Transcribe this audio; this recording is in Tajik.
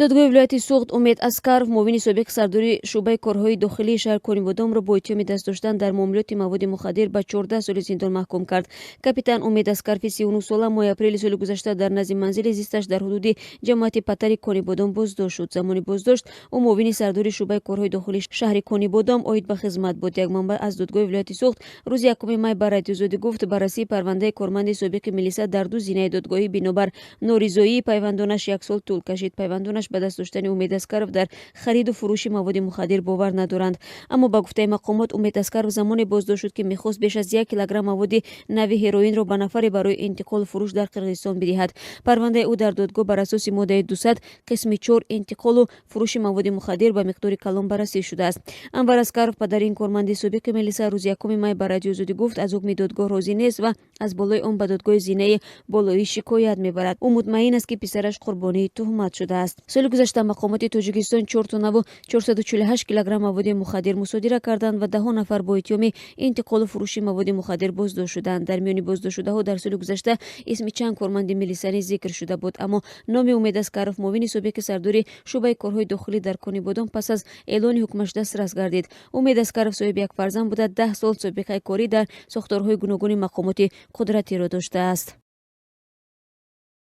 додгоҳи вилояти суғд Умед Аскаров муовини собиқи сардори шуъбаи корҳои дохилии шаҳр Конибодомро бо иттиҳоми даст доштан дар муомилоти маводи мухаддир ба 14 соли зиндон маҳкум кард. Капитан Умед Аскарови 39 сола моҳи апрели соли гузашта дар назди манзили зисташ дар ҳудуди ҷамоати Патари Конибодом боздошт шуд. Замони боздошт ӯ муовини сардори шуъбаи корҳои дохилии шаҳри Конибодом оид ба хизмат буд. Як манбаъ аз додгоҳи вилояти суғд рӯзи 1 май ба радиозодӣ гуфт баррасии парвандаи корманди собиқи милиса дар ду зинаи додгоҳӣ бинобар норизоии пайвандонаш 1 сол тӯл кашид. Пайвандонаш ба даст доштани Умед Аскаров дар хариду фурӯши маводи мухаддир бовар надоранд. Аммо ба гуфтаи мақомот Умед Аскаров замоне боздошт шуд ки мехост беш аз 1 килограмм маводи нави ҳероинро ба нафаре барои интиқолу фурӯш дар Қирғизистон бидиҳад. Парвандаи ӯ дар додгоҳ бар асоси моддаи 200 қисми 4 интиқолу фурӯши маводи мухаддир ба миқдори калон баррасӣ шудааст. Анвар Аскаров падари ин корманди собиқи милиса рӯзи 1 май ба радиозодӣ гуфт аз ҳукми додгоҳ розӣ нест ва аз болои он ба додгоҳи зинаи болоӣ шикоят мебарад. ӯ мутмаин аст ки писараш қурбонии туҳмат шудааст. Соли гузашта мақомоти Тоҷикистон 4 тоннаву 448 килограмм маводи мухаддир мусодира карданд ва даҳон нафар бо иттиҳоми интиқолу фурӯши маводи мухаддир боздошт шуданд. Дар миёни боздоштшудаҳо дар соли гузашта исми чанд корманди милиса низ зикр шуда буд, аммо номи Умед Аскаров муовини собиқи сардори шуъбаи корҳои дохилӣ дар Конибодом пас аз эълони ҳукмаш дастрас гардид. Умед Аскаров соҳиби як фарзанд буда 10 сол собиқаи корӣ дар сохторҳои гуногуни мақомоти қудратиро доштааст.